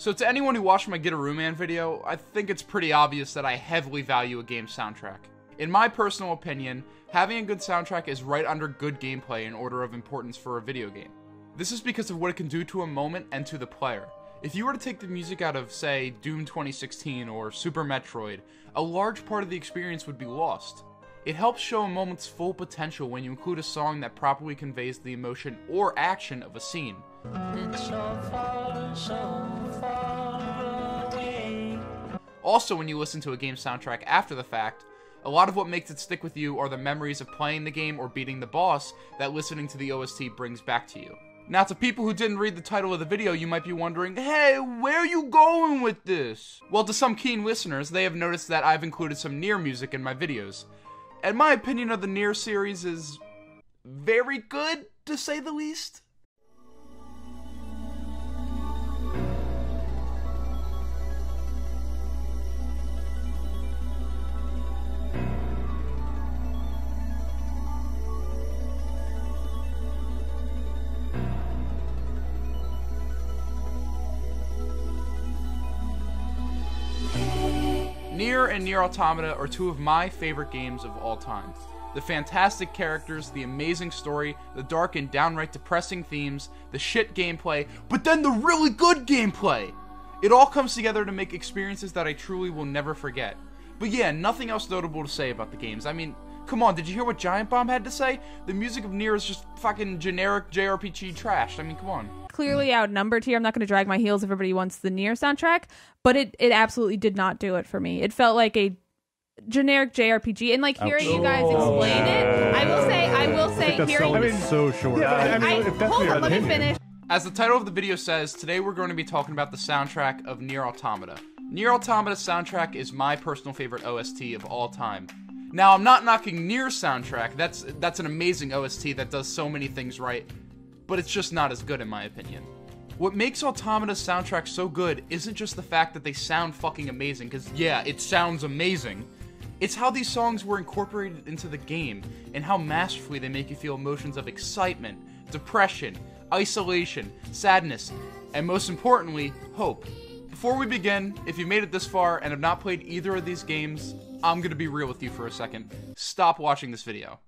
So to anyone who watched my Get a Room Man video, I think it's pretty obvious that I heavily value a game's soundtrack. In my personal opinion, having a good soundtrack is right under good gameplay in order of importance for a video game. This is because of what it can do to a moment and to the player. If you were to take the music out of, say, Doom 2016 or Super Metroid, a large part of the experience would be lost. It helps show a moment's full potential when you include a song that properly conveys the emotion or action of a scene. It's so far away. Also, when you listen to a game's soundtrack after the fact, a lot of what makes it stick with you are the memories of playing the game or beating the boss that listening to the OST brings back to you. Now, to people who didn't read the title of the video, you might be wondering, hey, where are you going with this? Well, to some keen listeners, they have noticed that I've included some Nier music in my videos. And my opinion of the Nier series is very good, to say the least. Nier and Nier Automata are two of my favorite games of all time. The fantastic characters, the amazing story, the dark and downright depressing themes, the shit gameplay, but then the really good gameplay! It all comes together to make experiences that I truly will never forget. But yeah, nothing else notable to say about the games. I mean, come on, did you hear what Giant Bomb had to say? The music of Nier is just fucking generic JRPG trash. I mean, come on. Clearly outnumbered here. I'm not going to drag my heels if everybody wants the Nier soundtrack, but it absolutely did not do it for me. It felt like a generic JRPG, and like hearing you guys explain it, I will say hearing it's so short. Yeah, I mean, if that's hold your on, let me opinion. finish. As the title of the video says, today we're going to be talking about the soundtrack of Nier Automata. Nier Automata's soundtrack is my personal favorite OST of all time. Now, I'm not knocking Nier's soundtrack. That's an amazing OST that does so many things right, but it's just not as good in my opinion. What makes Automata's soundtrack so good isn't just the fact that they sound fucking amazing, because yeah, it sounds amazing. It's how these songs were incorporated into the game, and how masterfully they make you feel emotions of excitement, depression, isolation, sadness, and most importantly, hope. Before we begin, if you've made it this far and have not played either of these games, I'm gonna be real with you for a second. Stop watching this video.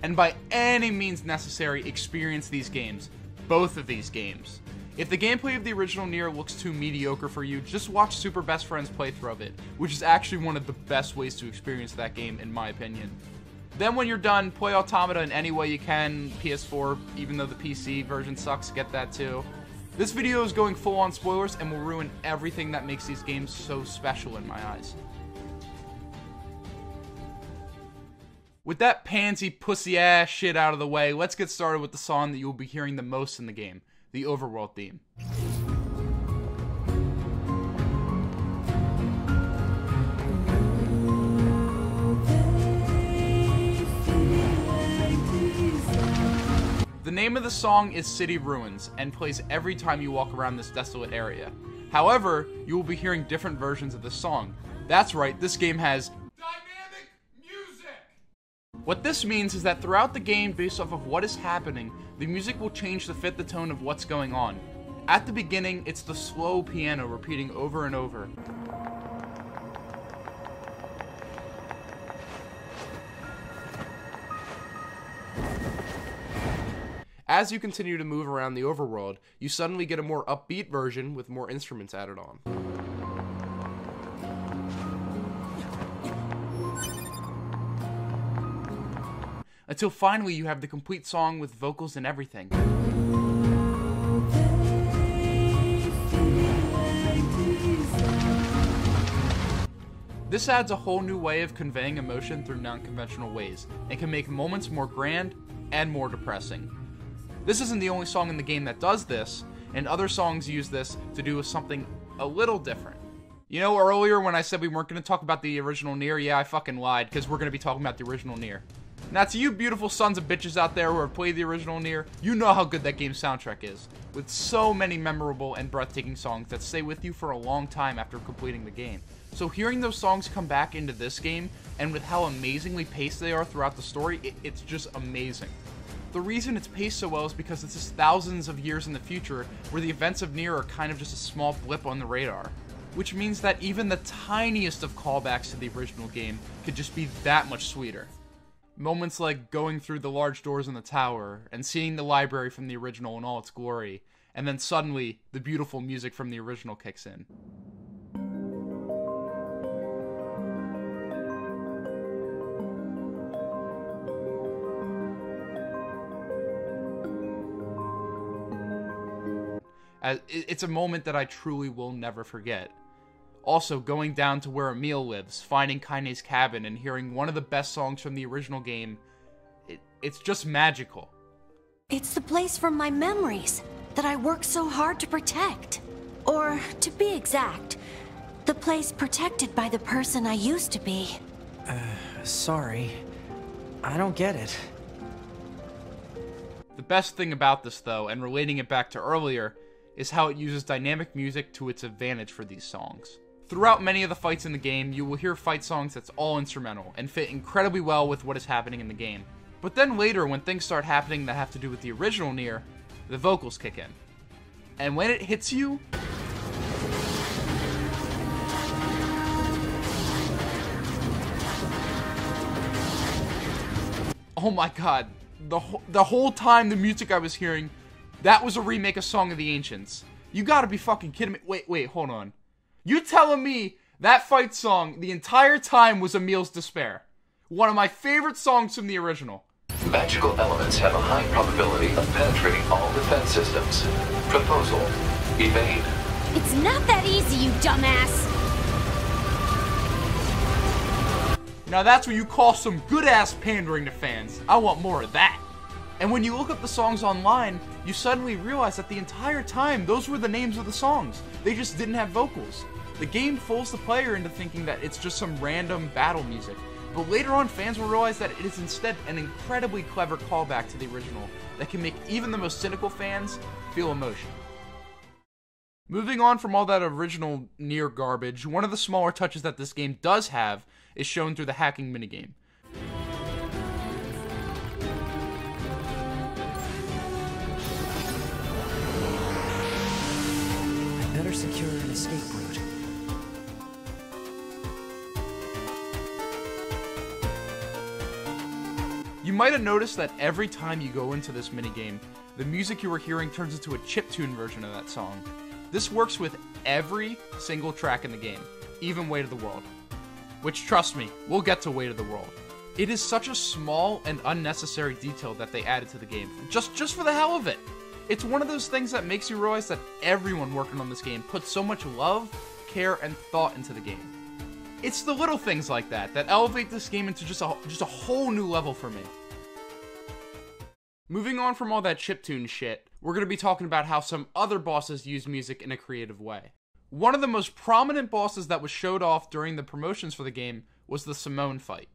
And by any means necessary, experience these games. Both of these games. If the gameplay of the original Nier looks too mediocre for you, just watch Super Best Friend's playthrough of it, which is actually one of the best ways to experience that game, in my opinion. Then when you're done, play Automata in any way you can, PS4, even though the PC version sucks, get that too. This video is going full on spoilers and will ruin everything that makes these games so special in my eyes. With that pansy pussy ass shit out of the way, let's get started with the song that you will be hearing the most in the game, the overworld theme. The name of the song is City Ruins, and plays every time you walk around this desolate area. However, you will be hearing different versions of this song. That's right, this game has dynamic music! What this means is that throughout the game, based off of what is happening, the music will change to fit the tone of what's going on. At the beginning, it's the slow piano repeating over and over. As you continue to move around the overworld, you suddenly get a more upbeat version with more instruments added on. Until finally you have the complete song with vocals and everything. This adds a whole new way of conveying emotion through non-conventional ways, and can make moments more grand and more depressing. This isn't the only song in the game that does this, and other songs use this to do something a little different. You know, earlier when I said we weren't going to talk about the original Nier, yeah, I fucking lied, because we're going to be talking about the original Nier. Now, to you beautiful sons of bitches out there who have played the original Nier, you know how good that game's soundtrack is, with so many memorable and breathtaking songs that stay with you for a long time after completing the game. So hearing those songs come back into this game, and with how amazingly paced they are throughout the story, it's just amazing. The reason it's paced so well is because this is thousands of years in the future, where the events of Nier are kind of just a small blip on the radar. Which means that even the tiniest of callbacks to the original game could just be that much sweeter. Moments like going through the large doors in the tower, and seeing the library from the original in all its glory, and then suddenly, the beautiful music from the original kicks in. It's a moment that I truly will never forget. Also, going down to where Emil lives, finding Kaine's cabin, and hearing one of the best songs from the original game, it's just magical. It's the place from my memories that I worked so hard to protect. Or, to be exact, the place protected by the person I used to be. Sorry. I don't get it. The best thing about this, though, and relating it back to earlier, is how it uses dynamic music to its advantage for these songs. Throughout many of the fights in the game, you will hear fight songs that's all instrumental, and fit incredibly well with what is happening in the game. But then later, when things start happening that have to do with the original Nier, the vocals kick in. And when it hits you, oh my god, the whole time the music I was hearing, that was a remake of Song of the Ancients. You gotta be fucking kidding me. Wait, hold on. You telling me that fight song the entire time was Emil's Despair? One of my favorite songs from the original. Magical elements have a high probability of penetrating all defense systems. Proposal. Evade. It's not that easy, you dumbass! Now that's what you call some good-ass pandering to fans. I want more of that. And when you look up the songs online, you suddenly realize that the entire time, those were the names of the songs. They just didn't have vocals. The game fools the player into thinking that it's just some random battle music. But later on, fans will realize that it is instead an incredibly clever callback to the original that can make even the most cynical fans feel emotion. Moving on from all that original Nier garbage, one of the smaller touches that this game does have is shown through the hacking minigame. Better secure an escape route. You might have noticed that every time you go into this minigame, the music you were hearing turns into a chiptune version of that song. This works with every single track in the game, even Way to the World. Which, trust me, we'll get to Way to the World. It is such a small and unnecessary detail that they added to the game, just for the hell of it. It's one of those things that makes you realize that everyone working on this game put so much love, care, and thought into the game. It's the little things like that that elevate this game into just a whole new level for me. Moving on from all that chiptune shit, we're going to be talking about how some other bosses use music in a creative way. One of the most prominent bosses that was showed off during the promotions for the game was the Simone fight.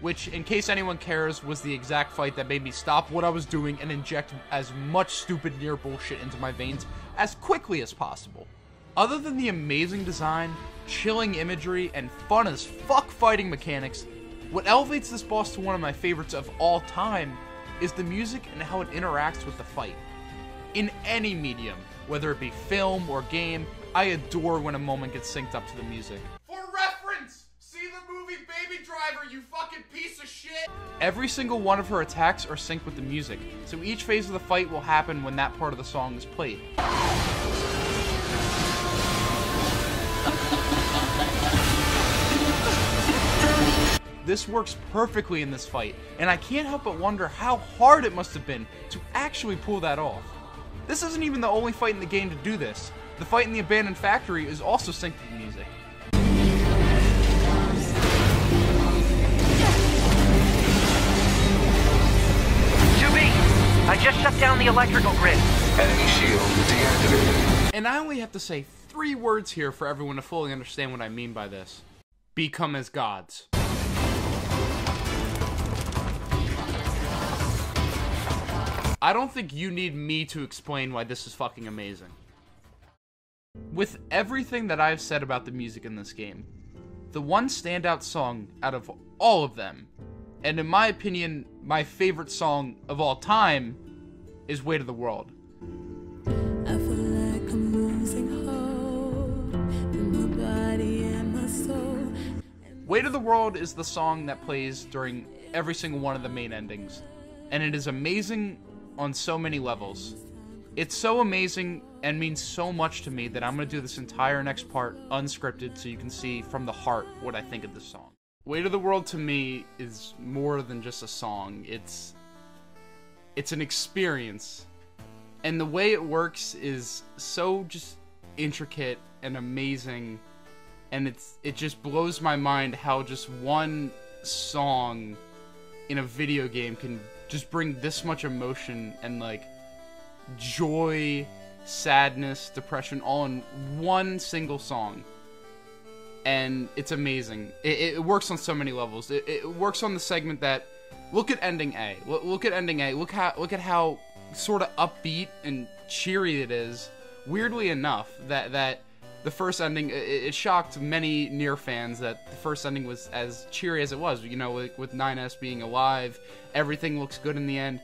Which, in case anyone cares, was the exact fight that made me stop what I was doing and inject as much stupid Nier bullshit into my veins as quickly as possible. Other than the amazing design, chilling imagery, and fun as fuck fighting mechanics, what elevates this boss to one of my favorites of all time is the music and how it interacts with the fight. In any medium, whether it be film or game, I adore when a moment gets synced up to the music. For reference! See the movie Baby Driver, you fucking piece of shit! Every single one of her attacks are synced with the music, so each phase of the fight will happen when that part of the song is played. This works perfectly in this fight, and I can't help but wonder how hard it must have been to actually pull that off. This isn't even the only fight in the game to do this. The fight in the abandoned factory is also synced with the music. I just shut down the electrical grid. Enemy shield deactivated. And I only have to say 3 words here for everyone to fully understand what I mean by this. Become as gods. I don't think you need me to explain why this is fucking amazing. With everything that I've said about the music in this game, the one standout song out of all of them, and in my opinion, my favorite song of all time, is Weight of the World. I feel like I'm losing hope in my body and my soul. Weight of the World is the song that plays during every single one of the main endings, and it is amazing on so many levels. It's so amazing and means so much to me that I'm going to do this entire next part unscripted so you can see from the heart what I think of this song. Weight of the World to me is more than just a song. It's an experience. And the way it works is so just intricate and amazing. And it just blows my mind how just one song in a video game can just bring this much emotion and like joy, sadness, depression, all in one single song. And it's amazing. It works on so many levels. It works on the segment that, look at ending A. Look at ending A. Look at how sort of upbeat and cheery it is. Weirdly enough, that the first ending, it shocked many Nier fans that the first ending was as cheery as it was. You know, with 9S being alive, everything looks good in the end.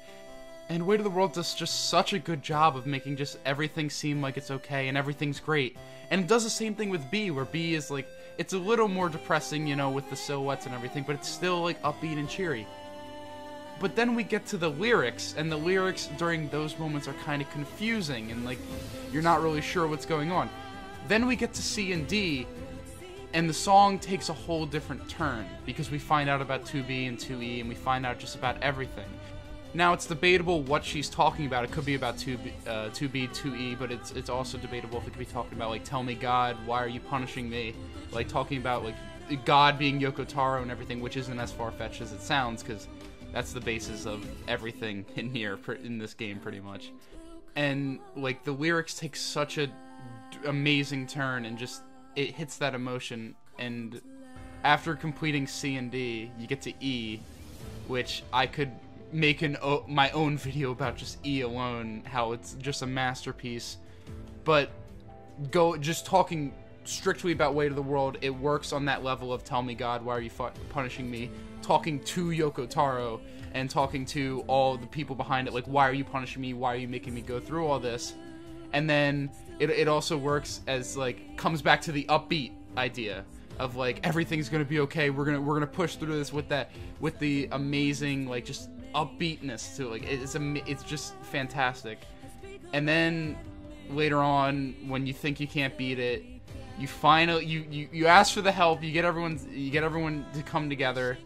And Weight of the World does just such a good job of making just everything seem like it's okay and everything's great. And it does the same thing with B, where B is like, it's a little more depressing, you know, with the silhouettes and everything, but it's still like upbeat and cheery. But then we get to the lyrics, and the lyrics during those moments are kind of confusing, and like, you're not really sure what's going on. Then we get to C and D, and the song takes a whole different turn, because we find out about 2B and 2E, and we find out just about everything. Now, it's debatable what she's talking about. It could be about 2B, 2E, but it's also debatable if it could be talking about, like, tell me God, why are you punishing me? Like, talking about, like, God being Yoko Taro and everything, which isn't as far-fetched as it sounds, because that's the basis of everything in Nier, in this game, pretty much. And, like, the lyrics take such a amazing turn, and just, it hits that emotion, and after completing C and D, you get to E, which I could make my own video about just E alone, how it's just a masterpiece. But just talking strictly about Weight of the World, it works on that level of tell me God, why are you punishing me? Talking to Yoko Taro and talking to all the people behind it, like, why are you punishing me? Why are you making me go through all this? And then it also works as, like, comes back to the upbeat idea of, like, everything's gonna be okay. We're gonna push through this with the amazing, like, just upbeatness to it. Like, it's just fantastic. And then later on, when you think you can't beat it, you finally you ask for the help. You get everyone to come together,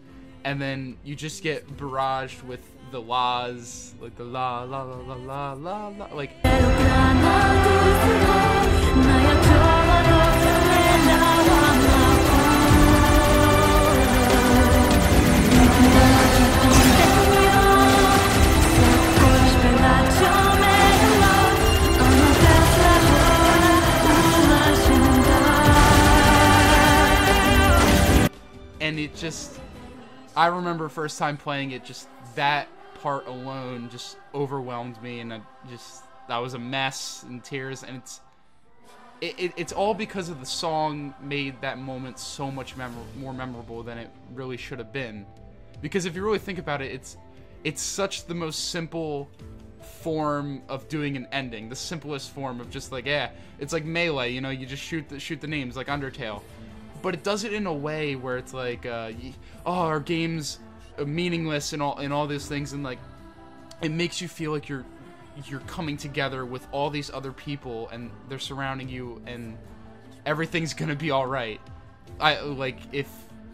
and then you just get barraged with the la's, like the la la la la la la la, like. And it just, I remember first time playing it, just that part alone just overwhelmed me, and I was a mess in tears, and it's all because of the song made that moment so much more memorable than it really should have been. Because if you really think about it, it's such the most simple form of doing an ending, the simplest form of just like, yeah, it's like Melee, you know, you just shoot the names like Undertale. But it does it in a way where it's like, our game's meaningless and all these things, and like, it makes you feel like you're coming together with all these other people, and they're surrounding you, and everything's gonna be all right. If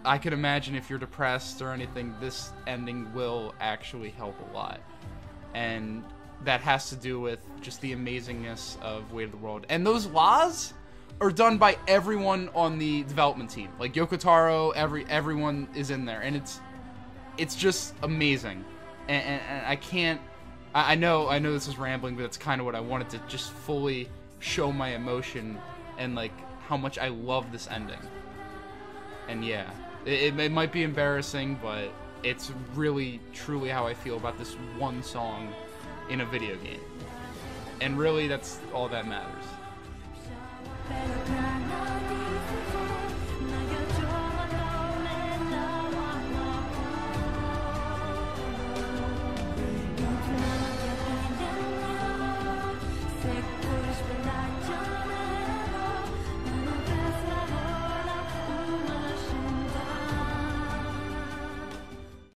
I could imagine if you're depressed or anything, this ending will actually help a lot, and that has to do with just the amazingness of Weight of the World. And those laws are done by everyone on the development team. Like Yoko Taro, everyone is in there, and it's just amazing. And I know this is rambling, but it's kind of what I wanted to just fully show my emotion and like how much I love this ending. And yeah, it might be embarrassing, but it's really truly how I feel about this one song in a video game. And really, that's all that matters.